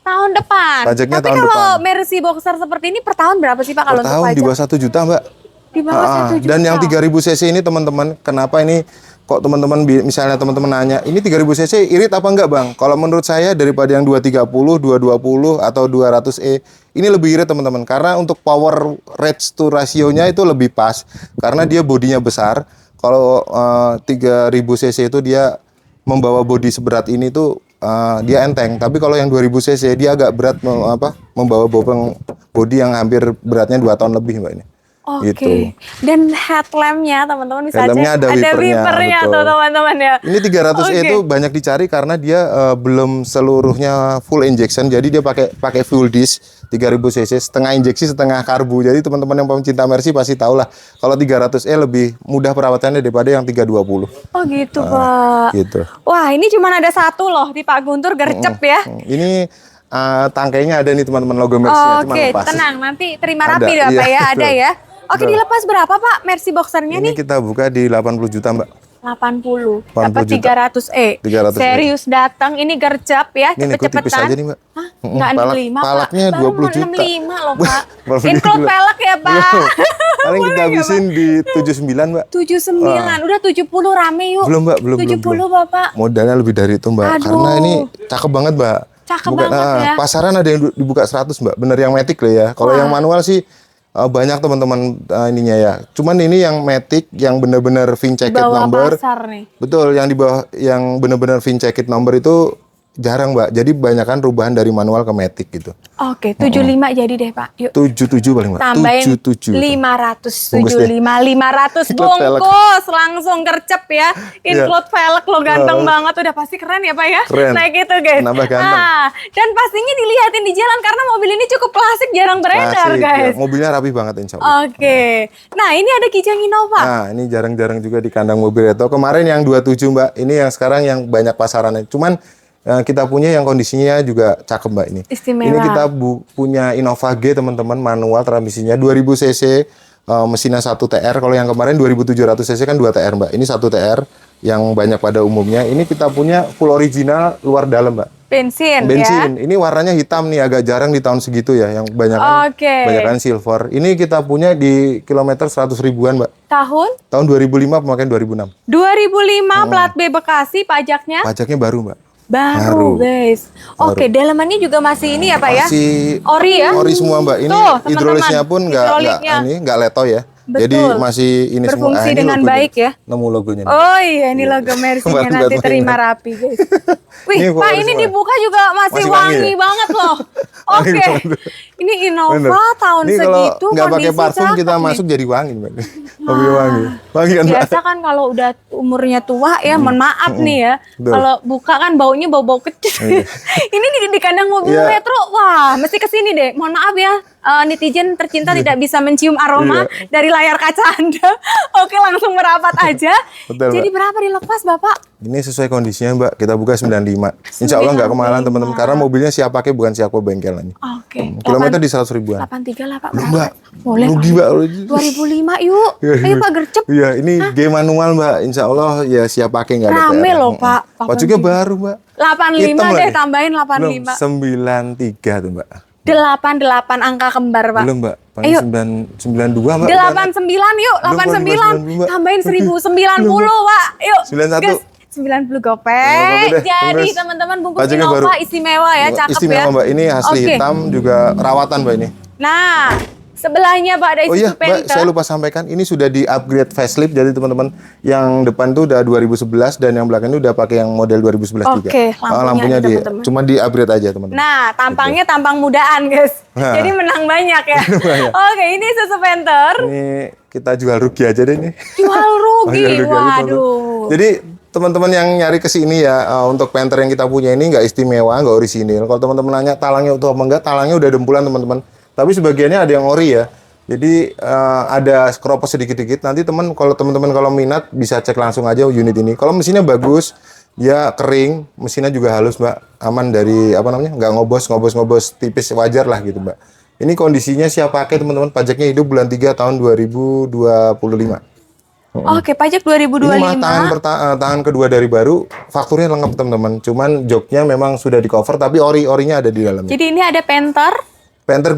Tahun depan. Pajaknya Tapi tahun kalau depan. Mercy Boxer seperti ini per tahun berapa sih Pak kalau Per untuk tahun pajak? di bawah 1 juta, Mbak. Di bawah 1 juta. Dan yang 3000 cc ini teman-teman, kenapa ini kok teman-teman misalnya teman-teman nanya, ini 3000 cc irit apa enggak, Bang? Kalau menurut saya daripada yang 230, 220 atau 200E, ini lebih irit teman-teman karena untuk power rates to rasionya itu lebih pas karena dia bodinya besar. Kalau 3000 cc itu dia membawa bodi seberat ini tuh dia enteng. Tapi kalau yang 2000 cc dia agak berat membawa bobong bodi yang hampir beratnya 2 ton lebih, Mbak ini. Oke. Gitu. Dan headlampnya teman-teman bisa Headlampnya cek. ada wipernya, wipernya betul. tuh teman-teman ya. Ini 300E Oke. itu banyak dicari karena dia belum seluruhnya full injection. Jadi dia pakai full disc 3000 cc, setengah injeksi, setengah karbu. Jadi teman-teman yang pecinta Mercy pasti tahu lah kalau 300E lebih mudah perawatannya daripada yang 320. Oh gitu Pak. Gitu. Wah ini cuma ada satu loh di Pak Guntur gercep ya. Ini tangkainya ada nih teman-teman logo Mercy-nya, cuma Oke, lepas. tenang nanti terima Ada, rapi Pak iya, ya, ada betul. ya. Oke, Betul. dilepas berapa Pak Mercy Boxernya Ini nih? kita buka di 80 juta, Mbak. 80. 80 Dapat juta. 300E. 300E. Serius datang ini gercep ya, Ini nego tipis cepet-cepetan. aja nih, Mbak. Hah? Nggak 65, palaknya Pak. Baru 20 juta. 65 loh, Pak. Baru Include 20 pelek ya, Pak. Paling kita habisin di 79, Mbak. 79, udah 70 rame yuk. Belum, Mbak, belum. 70 Bapak. Modalnya lebih dari itu, Mbak. Aduh. Karena ini cakep banget, Mbak. Cakep banget ya. Pasaran ada yang dibuka 100, Mbak. Bener yang Matic loh ya. Kalau yang manual sih banyak teman-teman ininya ya. Cuman ini yang Matic yang bener-bener VIN check it Bawa number. pasar nih. Betul, yang di bawah yang bener-bener VIN check it number itu jarang, Mbak. Jadi banyakan perubahan dari manual ke Matic gitu. Oke, 75 jadi deh, Pak. Yuk. 77 paling, Mbak. Tambahin 77. 500, Bungkus deh. 500 Include velg. bungkus, langsung gercep ya. Include velg lo ganteng banget, udah pasti keren ya Pak ya. Keren. Naik gitu guys. Nambah ganteng. Dan pastinya dilihatin di jalan karena mobil ini cukup klasik, jarang beredar Klasik, guys. ya. Mobilnya rapi banget insya Allah. Oke, nah ini ada Kijang Innova. Nah, ini jarang-jarang juga di kandang mobil retro. Kemarin yang 27, Mbak. Ini yang sekarang yang banyak pasarannya. Cuman kita punya yang kondisinya juga cakep, Mbak, ini. Istimewa. Ini kita punya Innova G, teman-teman, manual transmisinya 2000 cc, mesinnya 1 TR. Kalau yang kemarin 2700 cc kan 2 TR, Mbak. Ini 1 TR yang banyak pada umumnya. Ini kita punya full original luar dalam, Mbak. Bensin ya. Bensin. Ini warnanya hitam nih, agak jarang di tahun segitu ya, yang banyakan silver. Ini kita punya di kilometer 100 ribuan, Mbak. Tahun 2005, pemakaian 2006. 2005 plat B Bekasi, pajaknya? Pajaknya baru, Mbak. Baru, guys. Oke, dalamannya juga masih ini ya, Pak ya? Masih ori ya? Ori semua, Mbak. Ini Tuh, hidrolisnya pun nggak leto ya. Betul. Jadi masih ini berfungsi semua. dengan baik ya. Nemu logonya. Oh iya, ini logo Mercy-nya nanti terima rapi, guys. Wih, Pak, ini dibuka juga masih wangi banget loh. Oke. Ini Innova tahun ini segitu kalau nggak pakai parfum kita nih. masuk jadi wangi, Mbak. Mobil wangi. Wangi kan, Mbak? Biasa kan kalau udah umurnya tua ya, mohon maaf nih ya. Kalau buka kan baunya bau-bau kecil. Ini di kandang mobil retro, wah, mesti kesini deh. Mohon maaf ya, netizen tercinta tidak bisa mencium aroma dari layar kaca Anda. Oke, langsung merapat aja. Betul, jadi Mbak. berapa dilepas, Bapak? Ini sesuai kondisinya, Mbak. Kita buka 95. Insya Allah nggak kemahalan, teman-teman. Karena mobilnya siap pakai, bukan siap ke bengkel ini. Oke. Kilometer di 100 ribuan. 83 lah, Pak. Belum, Mbak. Boleh, Rugi, Mbak. 2005 yuk. Ayo Pak, gercep. Iya, ini G manual, Mbak. Insya Allah ya siap pakai, nggak ada Rame PR. loh, Pak. Pajaknya baru, Mbak. 85 Hitam deh, lagi. tambahin Belum, 85. 93 tuh, Mbak. 88 angka kembar, Pak. Belum, Mbak. Paling 92, Mbak. 89 yuk, 89. 89, Mbak. Tambahin 1090, Pak. Yuk. 91. Gas. 90 gopek. deh, Jadi bungkus. teman-teman bungkus Pajaknya Innova baru. istimewa ya, cakep Istimewa, ya. Mbak. Ini asli Oke. hitam juga rawatan, Mbak, ini. Nah, sebelahnya Pak ada Oh Isuzu iya, Mbak, Panther. saya lupa sampaikan, ini sudah di-upgrade facelift. Jadi teman-teman, yang depan tuh udah 2011 dan yang belakang ini udah pakai yang model 2011 juga. Oke, lampunya di teman-teman. cuma di-upgrade aja, teman-teman. Nah, tampangnya tampang mudaan, guys. Nah. Jadi menang banyak ya. Oke, ini Isuzu Panther. Ini kita jual rugi aja deh nih. Jual rugi. Jual rugi aja, teman-teman. Waduh. Jadi teman-teman yang nyari ke sini ya, untuk Panther yang kita punya ini nggak istimewa, nggak orisinil. Kalau teman-teman nanya talangnya utuh apa enggak, talangnya udah dempulan, teman-teman. Tapi sebagiannya ada yang ori ya. Jadi ada keropos sedikit-dikit. Nanti kalau teman-teman kalau minat bisa cek langsung aja unit ini. Kalau mesinnya bagus, ya kering, mesinnya juga halus, Mbak. Aman dari nggak ngobos tipis, wajar lah gitu, Mbak. Ini kondisinya siap pakai, teman-teman. Pajaknya hidup bulan 3 tahun 2025. Oke, pajak Ini mah 2025. tangan kedua dari baru, fakturnya lengkap, teman-teman. Cuman joknya memang sudah di cover, tapi orinya ada di dalamnya. Jadi ini ada Panther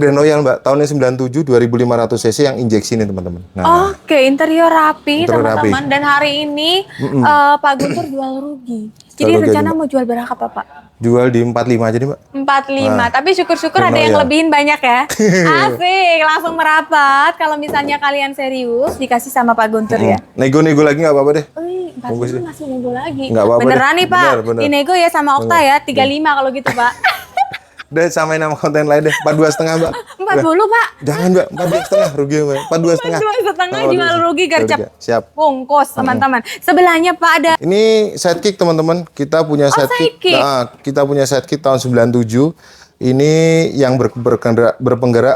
Grand Royal, Mbak, tahunnya 97, 2500 cc yang injeksi ini, teman-teman. Nah, Oke, interior rapi, Interior teman-teman. Dan hari ini Pak Guntur jual rugi. Jadi Jual rugi rencana aja, Mbak. mau jual berapa, Pak? jual di 45 aja nih, Mbak. 45. Tapi syukur-syukur Grand ada yang Royal. lebihin banyak ya. Asik, langsung merapat. Kalau misalnya kalian serius, dikasih sama Pak Guntur ya. Nego-nego lagi nggak apa-apa deh. Wih, Bungkus pasti deh. masih nego lagi. Nggak apa-apa Beneran deh. nih, Pak. Bener. Dinego ya sama Okta ya, 35 kalau gitu, Pak. Udah samain nama konten lain deh, 42,5, Mbak. 40, Pak. Jangan, Mbak, 42,5 rugi, Mbak. 42,5. 42,5 jual rugi gercep. Siap. Bungkus, teman-teman. Sebelahnya Pak ada Ini sidekick, teman-teman. Kita punya sidekick. sidekick. Nah, kita punya sidekick tahun 97. Ini yang berpenggerak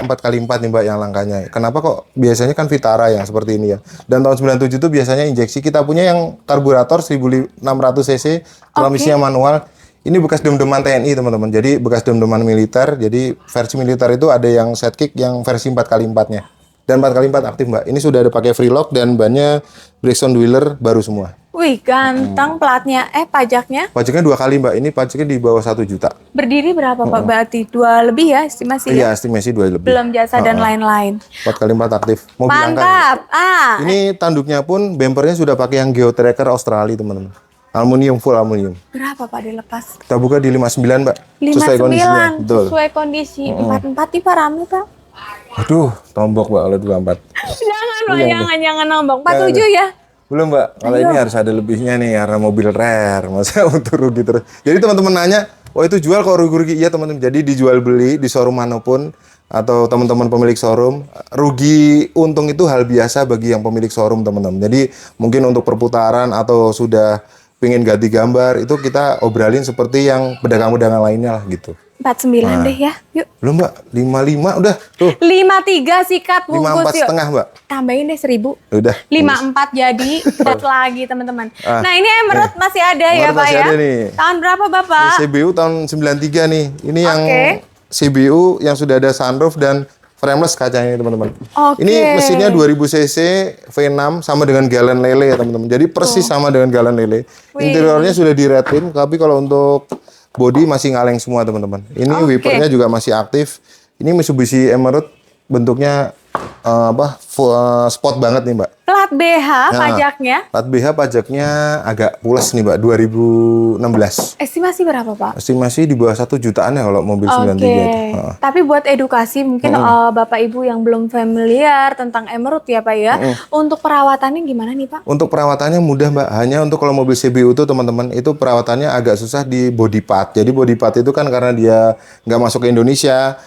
4x4 nih, Mbak, yang langkanya. Kenapa kok biasanya kan Vitara yang seperti ini ya. Dan tahun 97 itu biasanya injeksi. Kita punya yang karburator 1600 cc, transmisinya manual. Ini bekas dem-deman TNI, teman-teman. Jadi bekas dem-deman militer. Jadi versi militer itu ada yang sidekick yang versi 4x4-nya. Dan 4x4 aktif, Mbak. Ini sudah ada pakai free lock dan bannya Brixton Dweller baru semua. Wih, Wih, ganteng platnya. Pajaknya? Pajaknya 2 kali Mbak, ini pajaknya di bawah 1 juta. Berdiri berapa Pak? Berarti 2 lebih ya estimasi Iya, ya? estimasi 2 lebih. Belum jasa dan lain-lain. 4x4 aktif. Mobil angka. Mantap. Ini tanduknya pun bempernya sudah pakai yang Geotracker Australia teman-teman. Aluminium, full aluminium. Berapa Pak dilepas? Kita buka di 59 Mbak. 59, Sesuai kondisinya. Betul. sesuai kondisi. 44 nih Pak, rame Pak. Aduh, tombok Mbak kalau 24. Jangan Pak, jangan nombok. 47 ya? Belum Mbak, kalau ini harus ada lebihnya nih karena mobil rare. Masa untuk rugi terus. Jadi teman-teman nanya, oh itu jual kok rugi-rugi? Iya teman-teman, jadi dijual beli di showroom manapun atau teman-teman pemilik showroom, rugi untung itu hal biasa bagi yang pemilik showroom teman-teman. Jadi mungkin untuk perputaran atau sudah pengen ganti gambar, itu kita obrolin seperti yang pedagang-pedagang lainnya lah gitu. 49 deh ya, yuk. Belum Mbak, 55 udah tuh. 53 sikat bungkus 54 yuk. setengah Mbak. Tambahin deh 1000. Udah. 54 jadi, dapat lagi teman-teman. Nah ini emerald masih ada ya Emerald Pak masih ya? ada nih. Tahun berapa Bapak? Ini CBU tahun 93 nih. Ini yang Oke. CBU yang sudah ada sunroof dan frameless kacanya teman-teman. Oke. Ini mesinnya 2000 cc V6 sama dengan galon lele ya teman-teman. Jadi persis sama dengan galon lele. Wih. Interiornya sudah di-red-trim, tapi kalau untuk body masih ngaleng semua teman-teman. Ini wipernya juga masih aktif. Ini Mitsubishi Emerald bentuknya sport banget nih Mbak. Plat BH pajaknya? Plat BH pajaknya agak pules nih Mbak, 2016. Estimasi berapa Pak? Estimasi di bawah 1 jutaan ya kalau mobil 93 itu. Tapi buat edukasi mungkin Bapak Ibu yang belum familiar tentang Emerald ya Pak ya. Untuk perawatannya gimana nih Pak? Untuk perawatannya mudah Mbak. Hanya untuk kalau mobil CBU itu teman-teman itu perawatannya agak susah di body part. Jadi body part itu kan karena dia nggak masuk ke Indonesia,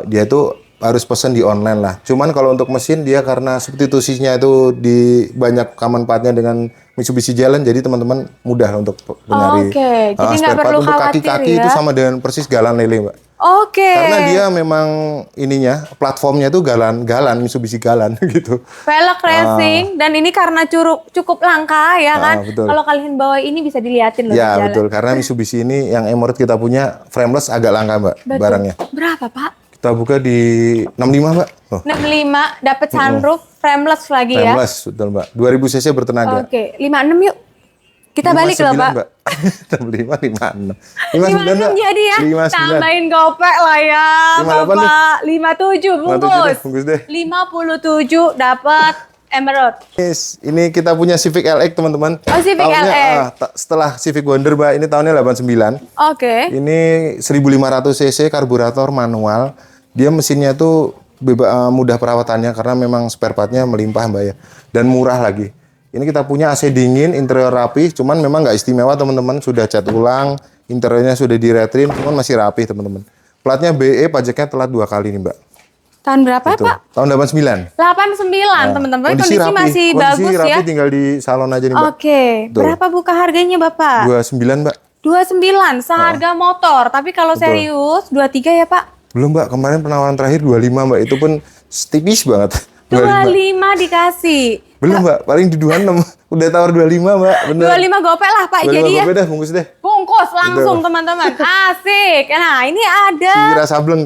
dia tuh harus pesan di online lah. Cuman kalau untuk mesin dia karena substitusinya itu di banyak common partnya dengan Mitsubishi Jalan, jadi teman-teman mudah untuk mencari. Oke, jadi nggak spare part. perlu Untuk khawatir kaki-kaki ya. itu sama dengan persis galan lele Mbak. Oke. Karena dia memang ininya platformnya itu galan Mitsubishi Galan gitu. Velg racing dan ini karena cukup langka ya kan. Betul. Kalau kalian bawa ini bisa diliatin loh Ya di jalan. betul, karena Mitsubishi ini yang Emerald kita punya frameless agak langka Mbak Betul. barangnya. Berapa Pak? Kita buka di 65 Mbak. Oh, 65 dapat sunroof, frameless lagi ya. frameless betul Mbak. 2000 cc bertenaga. Oke, 56 yuk. Kita balik loh Pak. 65 56. 56 jadi ya. 59. Tambahin gopek lah ya 58 Bapak. 57 bungkus. bungkus deh. 57 dapat Emerald. Ini kita punya Civic LX teman-teman. Oh, Civic LX. Setelah Civic Wonder Mbak, ini tahunnya 89. Oke. Ini 1500 cc karburator manual. Dia mesinnya tuh mudah perawatannya karena memang spare partnya melimpah Mbak ya. Dan murah lagi. Ini kita punya AC dingin, interior rapi, cuman memang nggak istimewa teman-teman. Sudah cat ulang, interiornya sudah di-retrim, cuman masih rapi teman-teman. Platnya BE, pajaknya telat 2 kali nih Mbak. Tahun berapa Tuh, Pak? tahun 89. 89 teman-teman. Kondisi rapi. masih bagus rapi, ya. tinggal di salon aja nih Mbak. Oke. Tuh. Berapa buka harganya Bapak? 29 Mbak. 29 seharga motor. Tapi kalau serius 23 ya Pak? Belum Mbak, kemarin penawaran terakhir 25 Mbak. Itu pun tipis banget. 25 dikasih. Belum Mbak, paling di 26. Udah tawar 25 Mbak, bener. 25 gopek lah Pak. 25 Jadi ya. gopek dah, bungkus deh. Bungkus langsung teman-teman. Asik. Nah ini ada. Si Wira Sableng.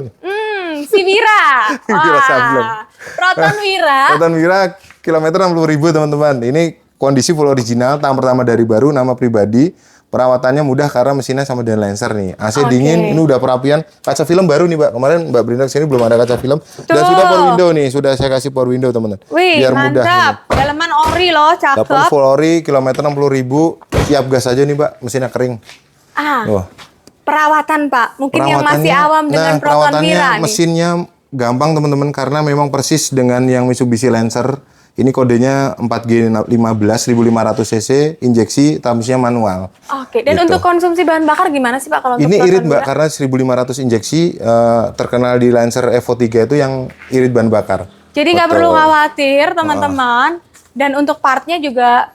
Si Wira. Wira Sableng. Proton Wira. Proton Wira, kilometer 60.000 teman-teman. Ini kondisi full original, tahun pertama dari baru, nama pribadi. Perawatannya mudah karena mesinnya sama dengan Lancer nih. AC dingin, ini udah perapian. Kaca film baru nih Mbak. Kemarin Mbak Brinda kesini belum ada kaca film. Dan sudah power window nih, sudah saya kasih power window teman-teman. Wih, Biar mudah. mantap. Daleman ori loh, Dapat cakep. full ori, kilometer 60.000. Siap gas aja nih Mbak, mesinnya kering. Wah. Perawatan Pak. Mungkin yang masih awam dengan Proton perawatannya Wira nih. mesinnya gampang teman-teman karena memang persis dengan yang Mitsubishi Lancer. Ini kodenya 4G15 1500 cc, injeksi, transmisinya manual. Oke, dan Gitu. untuk konsumsi bahan bakar gimana sih Pak kalau untuk Ini Proton irit Mbak Wira? karena 1500 injeksi terkenal di Lancer Evo 3 itu yang irit bahan bakar. Jadi nggak Betul. perlu khawatir teman-teman. Dan untuk partnya juga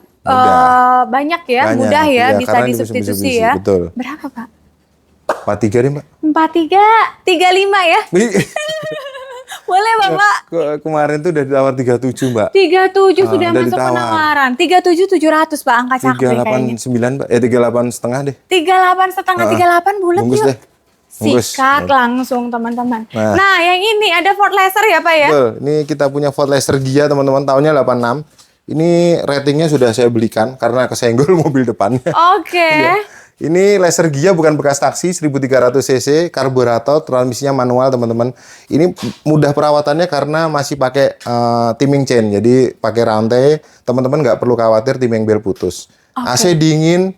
banyak ya, Banyak, mudah ya, iya, bisa karena disubstitusi Mitsubishi, ya. betul. Berapa Pak? 43 deh Mbak. 43, 35 ya? Boleh Bapak? Kemarin tuh udah ditawar 37 Mbak. 37 sudah udah masuk ditawar. penawaran. 37 700 Pak, angka cakep deh kayaknya. 389 Mbak, 38 setengah deh. 38 setengah, 38 bulat Bungkus yuk. deh. Bungkus. Sikat langsung teman-teman. Nah. Nah, yang ini ada Ford Laser ya Pak ya? Betul, ini kita punya Ford Laser Gia teman-teman, tahunnya 86. Ini ratingnya sudah saya belikan karena kesenggol mobil depannya. Oke. Iya. Ini laser Gia bukan bekas taksi, 1300 cc, karburator, transmisinya manual teman-teman. Ini mudah perawatannya karena masih pakai timing chain, jadi pakai rantai. Teman-teman nggak perlu khawatir timing bel putus. AC dingin,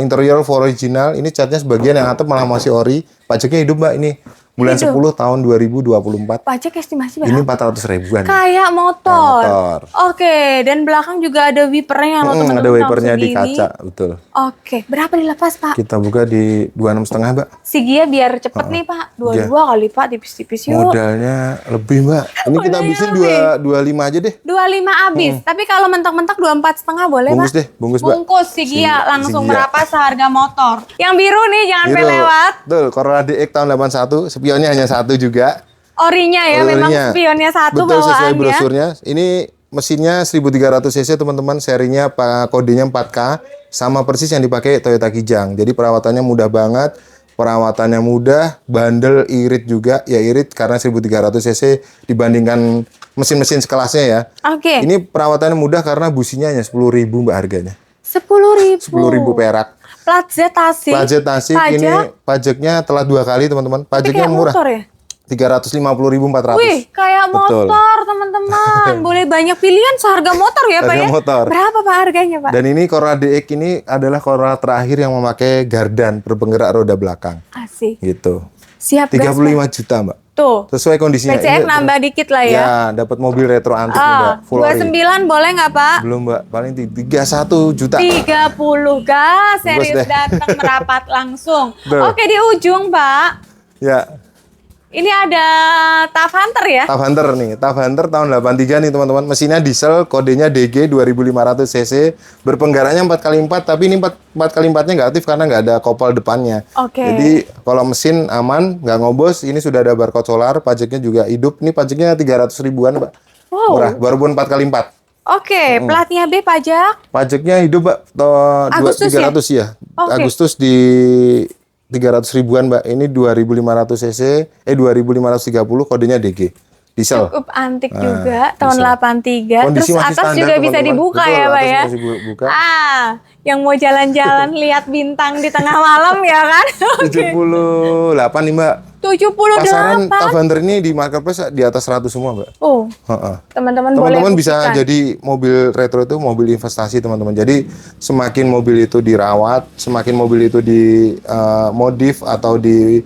interior full original. Ini catnya sebagian yang atap malah masih ori. Pajaknya hidup mbak ini. Bulan 10 tahun 2024. Pajak estimasi berapa? Ini 400 ribuan. Kayak motor. Motor. Oke, dan belakang juga ada wipernya loh teman-teman. Ada wipernya di segini. kaca, betul. Oke, berapa dilepas Pak? Kita buka di 26,5 mbak. Si Gia biar cepet nih Pak. 22 kali Pak, tipis-tipis yuk. Modalnya lebih mbak. Ini kita habisin 25 aja deh. 25 habis. Tapi kalau mentok-mentok 24,5 boleh Bungkus Pak? deh, bungkus mbak. Bungkus si Gia langsung si Gia. berapa seharga motor. Yang biru nih jangan sampai Biru. lewat. Betul, Corolla DX tahun 81, spionnya hanya satu juga. Orinya ya, memang Orinya. spionnya satu Betul, sesuai bawaannya. brosurnya. Ini mesinnya 1300 cc teman-teman, serinya kodenya 4K, sama persis yang dipakai Toyota Kijang. Jadi perawatannya mudah banget, perawatannya mudah, bandel, irit juga. Ya irit karena 1300 cc dibandingkan mesin-mesin sekelasnya ya. Oke. Ini perawatannya mudah karena businya hanya 10.000 mbak harganya. 10.000. 10.000 perak. Plat Z Tasik. Pajak Tasik ini pajaknya telah 2 kali teman-teman. Tapi Pajaknya kayak murah. motor ya? 350.400. Wih, kayak Betul. motor teman-teman. Boleh banyak pilihan seharga motor ya Pak Harga ya? motor. Berapa Pak harganya Pak? Dan ini Corolla DX ini adalah Corolla terakhir yang memakai gardan berpenggerak roda belakang. Asik. Gitu. Siap gas, 35 Pak. juta, Mbak. Tuh. Sesuai kondisinya. PCX Ini- nambah dikit lah ya. Ya, dapat mobil retro antik nih, Mbak. Full ori. 29 boleh nggak Pak? Belum, Mbak. Paling 31 juta. 30 gas, serius deh. datang merapat langsung. Betul. Oke, di ujung Pak. Ya, Ini ada TAF Hunter ya? TAF Hunter nih. TAF Hunter tahun 83 nih, teman-teman. Mesinnya diesel, kodenya DG 2500 cc. Berpenggeraknya 4x4, tapi ini 4x4-nya nggak aktif karena nggak ada kopel depannya. Oke. Jadi kalau mesin aman, nggak ngobos. Ini sudah ada barcode solar, pajaknya juga hidup. Ini pajaknya 300 ribuan, Mbak. Wow. Murah, baru 4x4. Oke, platnya B pajak. Pajaknya hidup, Mbak. Agustus 300 ya? Oke. Agustus di 300 ribuan, Mbak. Ini 2500 cc, 2530, kodenya DG. Diesel. Cukup antik Nah, juga, tahun diesel. 83. Kondisi Terus masih atas standar, juga bisa teman-teman. dibuka Betul, ya Pak atas ya? masih buka. Ah, yang mau jalan-jalan lihat bintang di tengah malam ya kan? 78 nih, Mbak. 78. Pasaran TAF Hunter ini di marketplace di atas 100 semua, Mbak. Oh, Heeh. teman-teman boleh Teman-teman bisa buktikan. jadi mobil retro itu mobil investasi, teman-teman. Jadi semakin mobil itu dirawat, semakin mobil itu di modif atau di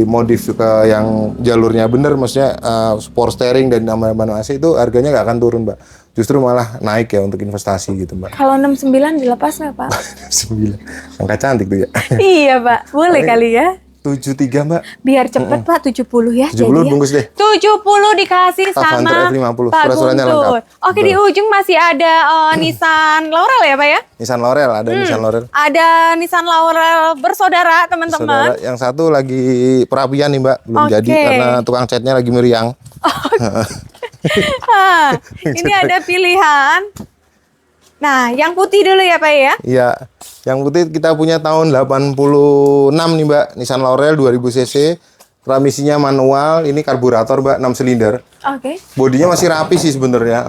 modif ke yang jalurnya bener, maksudnya sport steering dan nama AC itu harganya nggak akan turun, Mbak. Justru malah naik ya untuk investasi gitu, Mbak. Kalau 69 dilepas nggak Pak? 9. Angka cantik tuh ya. Iya Pak, boleh kali ya. 73, Mbak. Biar cepet Pak, 70 ya. 70 jadi ya. bungkus deh. 70 dikasih TAF Hunter sama F50, Pak surat-suratnya Guntur. lengkap. Oke, di ujung masih ada Nissan Laurel ya Pak ya? Nissan Laurel, ada Nissan Laurel. Ada Nissan Laurel bersaudara teman-teman. Saudara, yang satu lagi perapian nih, Mbak, belum Oke. jadi karena tukang catnya lagi meriang. Hah, ini ada pilihan. Nah, yang putih dulu ya Pak ya? Iya, yang putih kita punya tahun 86 nih, Mbak, Nissan Laurel 2000 cc. Transmisinya manual, ini karburator, Mbak, 6 silinder. Oke. Bodinya masih rapi sih sebenarnya.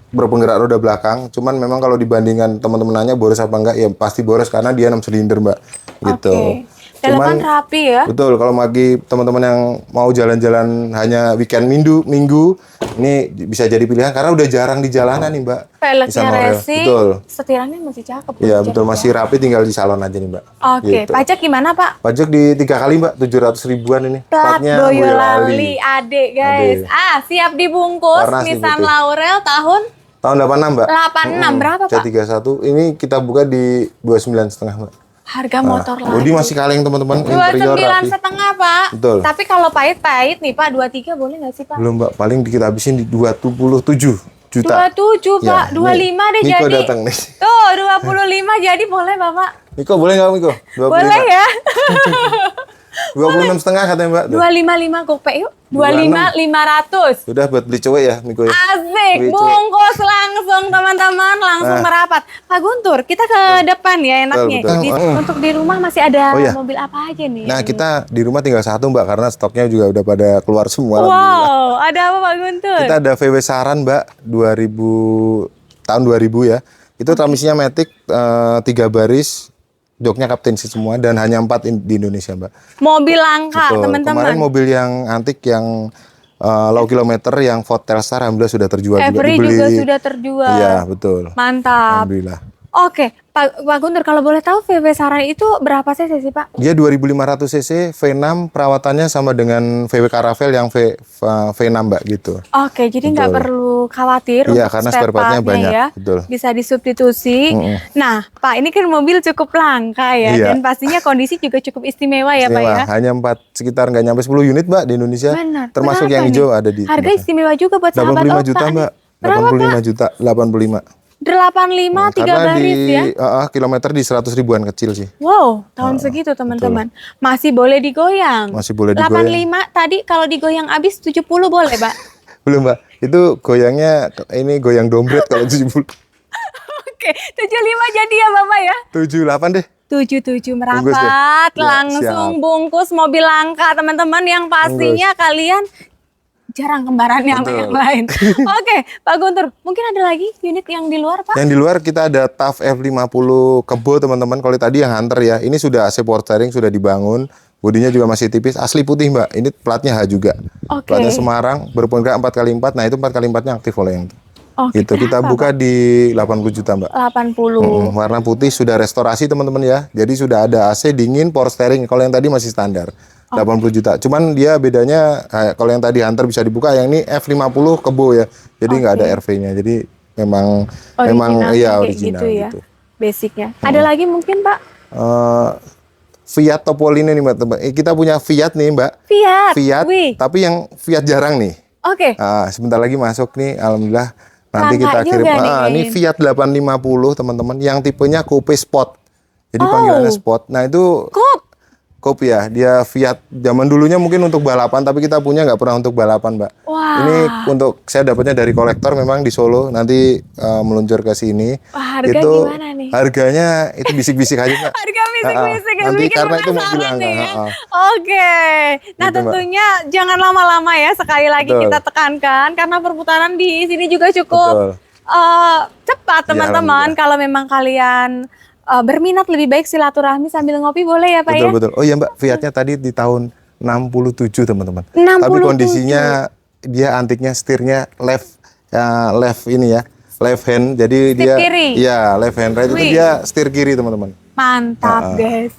Berpenggerak roda belakang, cuman memang kalau dibandingkan teman-teman nanya boros apa enggak, ya pasti boros karena dia 6 silinder, Mbak. Gitu. Oke. Dalaman rapi ya? Betul, kalau bagi teman-teman yang mau jalan-jalan hanya weekend minggu, ini bisa jadi pilihan karena udah jarang di jalanan nih, Mbak. Nissan Peleknya Laurel. racing. Betul. Setirannya masih cakep. Iya, Jadi betul, ya. masih rapi, tinggal di salon aja nih, Mbak. Oke, Gitu. pajak gimana Pak? Pajak di 3 kali, Mbak, 700 ribuan ini. Plat Platnya Boyolali Ade guys. Ade. Siap dibungkus. Warna sih Nissan putih. Laurel tahun Tahun 86, Mbak. 86 berapa Pak? C31. Ini kita buka di 29,5, Mbak. Harga motor lah. Bodi masih kaleng, teman-teman. Interior 29 rapi. setengah Pak. Betul. Tapi kalau pahit-pahit nih Pak, 23 boleh nggak sih Pak? Belum, Mbak. Paling kita habisin di 27 juta. 27 Ya, Pak, 25 deh Miko jadi. datang nih. Tuh, 25 jadi boleh Bapak? Miko boleh nggak, Miko? 25. Boleh ya? 26,5 katanya, Mbak. Tuh. 255 gope yuk. 25 500. Sudah buat beli cewek ya, Miko ya. Asik, Beli cewek. bungkus langsung teman-teman, langsung Nah. merapat. Pak Guntur, kita ke depan ya enaknya. Betul. Untuk di rumah masih ada Oh, iya. mobil apa aja nih? Nah, kita di rumah tinggal satu Mbak, karena stoknya juga udah pada keluar semua. Alhamdulillah. Wow, ada apa Pak Guntur? Kita ada VW Saran Mbak, 2000 tahun 2000 ya. Itu transmisinya Matic 3 baris, joknya Captaincy semua dan hanya 4 di Indonesia Mbak. Mobil langka, Betul. teman-teman. Kemarin mobil yang antik yang low kilometer yang Ford Telstar alhamdulillah sudah terjual Every juga sudah terjual. Iya, betul. Mantap. Alhamdulillah. Oke, Pak Guntur, kalau boleh tahu VW Saran itu berapa cc sih Pak? Dia 2500 cc V6, perawatannya sama dengan VW Caravelle yang V6 Mbak gitu. Oke, jadi nggak Betul. perlu khawatir Iya, untuk karena spare partnya banyak, ya. betul. Bisa disubstitusi. Nah, Pak, ini kan mobil cukup langka ya, Iya. dan pastinya kondisi juga cukup istimewa ya Pak ya. Istimewa, hanya sekitar nggak nyampe 10 unit Mbak di Indonesia. Benar. Termasuk Berapa yang nih? hijau ada di Harga Indonesia. istimewa juga buat sahabat 85 Okta juta nih. Mbak. Berapa 85 juta, 85. 85 3 Karena baris di ya. kilometer di 100 ribuan kecil sih. Wow, tahun segitu teman-teman. Masih boleh digoyang. Masih boleh digoyang. 85 tadi kalau digoyang habis 70 boleh, Pak. Belum Mbak, itu goyangnya ini goyang dompet kalau 70. Oke, 75 jadi ya Bapak ya. 78 deh. 77 Bungkus deh. merapat, Ya, langsung siap. bungkus mobil langka teman-teman yang pastinya kalian jarang kembarannya sama Betul. yang lain. Oke, Pak Guntur, mungkin ada lagi unit yang di luar Pak? Yang di luar kita ada TAF F50 Kebo teman-teman. Kalau tadi yang Hunter ya, ini sudah AC power steering sudah dibangun. Bodinya juga masih tipis, asli putih Mbak. Ini platnya H juga. Oke. Platnya Semarang, berpenggerak 4x4. Nah itu 4x4-nya aktif oleh yang itu. Oke, Itu kita berapa, buka di 80 juta Mbak. 80. Warna putih sudah restorasi teman-teman ya. Jadi sudah ada AC dingin, power steering. Kalau yang tadi masih standar. 80 juta. Cuman dia bedanya kalau yang tadi Hunter bisa dibuka, yang ini F50 Kebo ya. Jadi nggak ada RV-nya. Jadi memang iya kayak original gitu ya. gitu. Basicnya. Ada lagi mungkin Pak? Fiat Topolino nih Mbak. Kita punya Fiat nih Mbak. Fiat. Wih. Tapi yang Fiat jarang nih. Oke. Sebentar lagi masuk nih, alhamdulillah. Nanti Langka kita kirim. juga nih. Ini Fiat 850 teman-teman, yang tipenya coupe sport. Jadi panggilannya sport. Nah itu coupe ya, dia Fiat zaman dulunya mungkin untuk balapan, tapi kita punya nggak pernah untuk balapan, Mbak. Wah. Ini untuk saya dapatnya dari kolektor memang di Solo. Nanti meluncur ke sini. Wah, harga itu gimana nih? Harganya itu bisik-bisik aja, Mbak. Harga bisik-bisik yang Nanti bikin karena itu mobil penasaran langka. nih ya. Ha-ha. Oke. Nah, Gitu, Mbak. tentunya jangan lama-lama ya, sekali lagi Betul. kita tekankan karena perputaran di sini juga cukup Betul. cepat Ya, teman-teman. alhamdulillah. Kalau memang kalian berminat, lebih baik silaturahmi sambil ngopi boleh ya Pak Betul ya? betul. Oh iya Mbak, Fiatnya tadi di tahun 67 teman-teman. 67. Tapi kondisinya dia antiknya setirnya left ini ya, left hand. Jadi Setir dia kiri? Iya, left hand right. Itu Wih. dia setir kiri teman-teman. Mantap guys.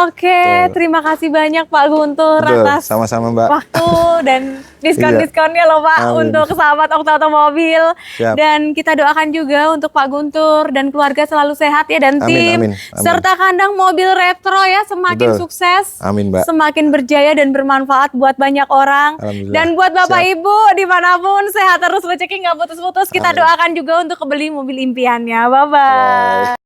Oke, terima kasih banyak Pak Guntur Betul, atas sama-sama Mbak. waktu dan diskon-diskonnya loh Pak. Amin. Untuk sahabat Okta Otomobil. Siap. Dan kita doakan juga untuk Pak Guntur dan keluarga selalu sehat ya, dan Amin, tim amin, amin. serta kandang mobil retro ya semakin Betul. sukses, Amin, Mbak. semakin berjaya dan bermanfaat buat banyak orang. Alhamdulillah. Dan buat Bapak Siap. Ibu dimanapun sehat terus, rezeki nggak putus-putus. Kita Amin. doakan juga untuk kebeli mobil impiannya. Bye bye.